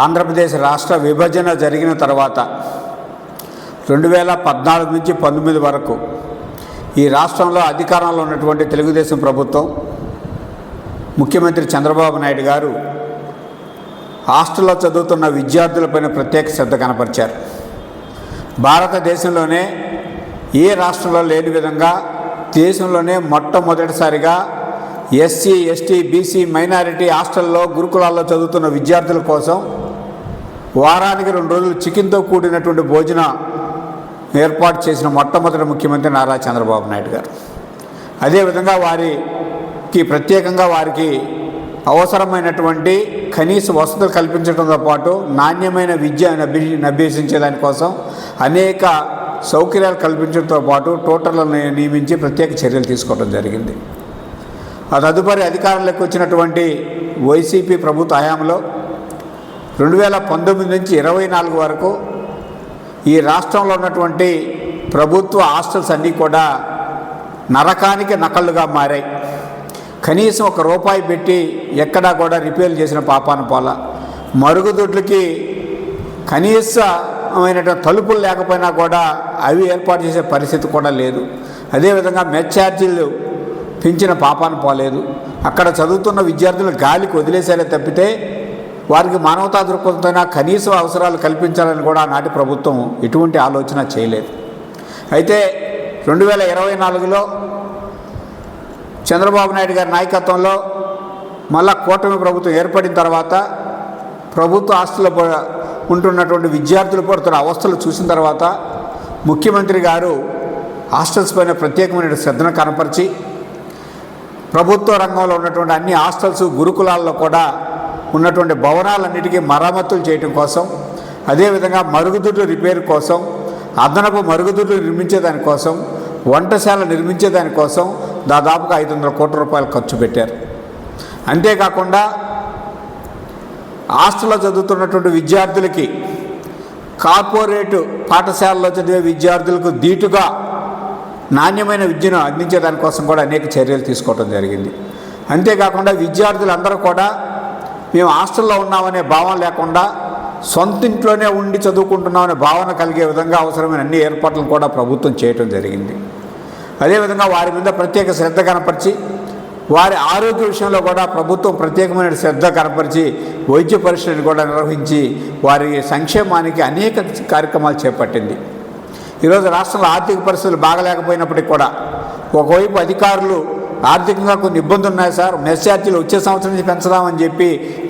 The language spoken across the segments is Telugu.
ఆంధ్రప్రదేశ్ రాష్ట్ర విభజన జరిగిన తర్వాత 2014 నుంచి 19 వరకు ఈ రాష్ట్రంలో అధికారంలో ఉన్నటువంటి తెలుగుదేశం ప్రభుత్వం ముఖ్యమంత్రి చంద్రబాబు నాయుడు గారు హాస్టల్లో చదువుతున్న విద్యార్థులపైన ప్రత్యేక శ్రద్ధ కనపరిచారు. భారతదేశంలోనే ఏ రాష్ట్రంలో లేని విధంగా దేశంలోనే మొట్టమొదటిసారిగా ఎస్సీ, ఎస్టీ, బీసీ, మైనారిటీ హాస్టల్లో గురుకులాల్లో చదువుతున్న విద్యార్థుల కోసం వారానికి 2 రోజులు చికెన్తో కూడినటువంటి భోజనం ఏర్పాటు చేసిన మొట్టమొదటి ముఖ్యమంత్రి నారా చంద్రబాబు నాయుడు గారు. అదేవిధంగా వారికి ప్రత్యేకంగా వారికి అవసరమైనటువంటి కనీస వసతులు కల్పించడంతో పాటు నాణ్యమైన విద్యను అభ్యసించేదానికోసం అనేక సౌకర్యాలు కల్పించడంతో పాటు ట్యూటర్లను నియమించి ప్రత్యేక చర్యలు తీసుకోవడం జరిగింది. ఆ తదుపరి అధికారంలోకి వచ్చినటువంటి వైసీపీ ప్రభుత్వ హయాంలో 2019 నుంచి 24 వరకు ఈ రాష్ట్రంలో ఉన్నటువంటి ప్రభుత్వ హాస్టల్స్ అన్నీ కూడా నరకానికి నకళ్ళుగా మారాయి. కనీసం ₹1 పెట్టి ఎక్కడా కూడా రిపేర్లు చేసిన పాపాన పోల. మరుగుదొడ్లకి కనీసమైనటువంటి తలుపులు లేకపోయినా కూడా అవి ఏర్పాటు చేసే పరిస్థితి కూడా లేదు. అదేవిధంగా మెస్ ఛార్జీలు పెంచిన పాపాన పోలేదు. అక్కడ చదువుతున్న విద్యార్థులు గాలికి వదిలేశారే తప్పితే వారికి మానవతా దృక్పథంతో కనీస అవసరాలు కల్పించాలని కూడా నాటి ప్రభుత్వం ఎటువంటి ఆలోచన చేయలేదు. అయితే 2024లో చంద్రబాబు నాయుడు గారి నాయకత్వంలో మళ్ళా కూటమి ప్రభుత్వం ఏర్పడిన తర్వాత ప్రభుత్వ హాస్టల్లో ఉంటున్నటువంటి విద్యార్థులు పడుతున్న అవస్థలు చూసిన తర్వాత ముఖ్యమంత్రి గారు హాస్టల్స్ పైన ప్రత్యేకమైన శ్రద్ధను కనపరిచి ప్రభుత్వ రంగంలో ఉన్నటువంటి అన్ని హాస్టల్స్, గురుకులాల్లో కూడా ఉన్నటువంటి భవనాలన్నిటికీ మరమ్మతులు చేయడం కోసం, అదేవిధంగా మరుగుదొడ్లు రిపేర్ కోసం, అదనపు మరుగుదొడ్లు నిర్మించేదానికోసం, వంటశాల నిర్మించేదానికోసం దాదాపుగా ₹500 కోట్ల ఖర్చు పెట్టారు. అంతేకాకుండా హాస్టల్లో చదువుతున్నటువంటి విద్యార్థులకి కార్పొరేటు పాఠశాలలో చదివే విద్యార్థులకు దీటుగా నాణ్యమైన విద్యను అందించేదానికోసం కూడా అనేక చర్యలు తీసుకోవడం జరిగింది. అంతేకాకుండా విద్యార్థులందరూ కూడా మేము హాస్టల్లో ఉన్నామనే భావన లేకుండా సొంతింట్లోనే ఉండి చదువుకుంటున్నామనే భావన కలిగే విధంగా అవసరమైన అన్ని ఏర్పాట్లను కూడా ప్రభుత్వం చేయడం జరిగింది. అదేవిధంగా వారి మీద ప్రత్యేక శ్రద్ధ కనపరిచి వారి ఆరోగ్య విషయంలో కూడా ప్రభుత్వం ప్రత్యేకమైన శ్రద్ధ కనపరిచి వైద్య పరీక్షలను కూడా నిర్వహించి వారి సంక్షేమానికి అనేక కార్యక్రమాలు చేపట్టింది. ఈరోజు రాష్ట్రంలో ఆర్థిక పరిస్థితులు బాగలేకపోయినప్పటికీ కూడా ఒకవైపు అధికారులు ఆర్థికంగా కొన్ని ఇబ్బందులు ఉన్నాయి సార్, మెస్ ఛార్జీలు వచ్చే సంవత్సరం నుంచి పెంచుదామని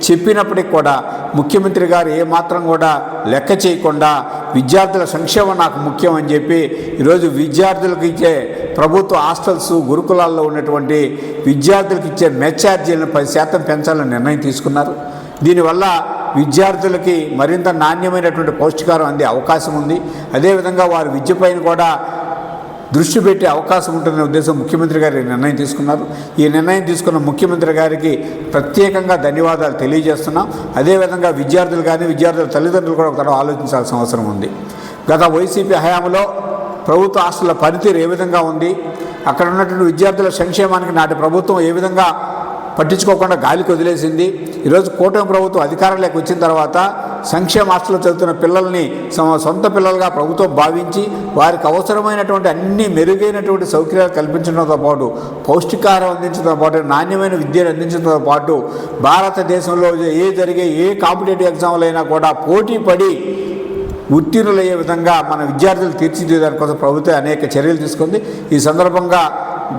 చెప్పినప్పటికి కూడా ముఖ్యమంత్రి గారు ఏమాత్రం కూడా లెక్క చేయకుండా విద్యార్థుల సంక్షేమం నాకు ముఖ్యం అని చెప్పి ఈరోజు విద్యార్థులకు ఇచ్చే ప్రభుత్వ హాస్టల్స్, గురుకులాల్లో ఉన్నటువంటి విద్యార్థులకు ఇచ్చే మెస్ ఛార్జీలను 10% పెంచాలని నిర్ణయం తీసుకున్నారు. దీనివల్ల విద్యార్థులకి మరింత నాణ్యమైనటువంటి పౌష్టికారం అందే అవకాశం ఉంది. అదేవిధంగా వారి విద్యపైన కూడా దృష్టి పెట్టే అవకాశం ఉంటుందనే ఉద్దేశం ముఖ్యమంత్రి గారు నిర్ణయం తీసుకున్నారు. ఈ నిర్ణయం తీసుకున్న ముఖ్యమంత్రి గారికి ప్రత్యేకంగా ధన్యవాదాలు తెలియజేస్తున్నాం. అదేవిధంగా విద్యార్థులు కానీ విద్యార్థుల తల్లిదండ్రులు కూడా ఒకసారి ఆలోచించాల్సిన అవసరం ఉంది. గత వైసీపీ హయాంలో ప్రభుత్వ హాస్టళ్ల పనితీరు ఏ విధంగా ఉంది, అక్కడ ఉన్నటువంటి విద్యార్థుల సంక్షేమానికి నాటి ప్రభుత్వం ఏ విధంగా పట్టించుకోకుండా గాలికి వదిలేసింది. ఈరోజు కూటమి ప్రభుత్వం అధికారంలోకి వచ్చిన తర్వాత సంక్షేమ హాస్టల్లో చదువుతున్న పిల్లల్ని సొంత పిల్లలుగా ప్రభుత్వం భావించి వారికి అవసరమైనటువంటి అన్ని మెరుగైనటువంటి సౌకర్యాలు కల్పించడంతో పాటు పౌష్టికాహారం అందించడంతో పాటు నాణ్యమైన విద్యను అందించడంతో పాటు భారతదేశంలో జరిగే ఏ కాంపిటేటివ్ ఎగ్జామ్లైనా కూడా పోటీ పడి ఉత్తీర్ణులయ్యే విధంగా మన విద్యార్థులు తీర్చిదిద్దేదాని కోసం ప్రభుత్వం అనేక చర్యలు తీసుకుంది. ఈ సందర్భంగా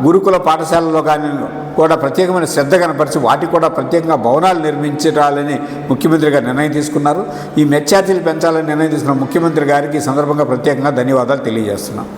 గురుకుల పాఠశాలలో కానీ కూడా ప్రత్యేకమైన శ్రద్ధ కనపరిచి వాటికి కూడా ప్రత్యేకంగా భవనాలు నిర్మించాలని ముఖ్యమంత్రి గారు నిర్ణయం తీసుకున్నారు. ఈ మెస్ ఛార్జీలు పెంచాలని నిర్ణయం తీసుకున్న ముఖ్యమంత్రి గారికి ఈ సందర్భంగా ప్రత్యేకంగా ధన్యవాదాలు తెలియజేస్తున్నాం.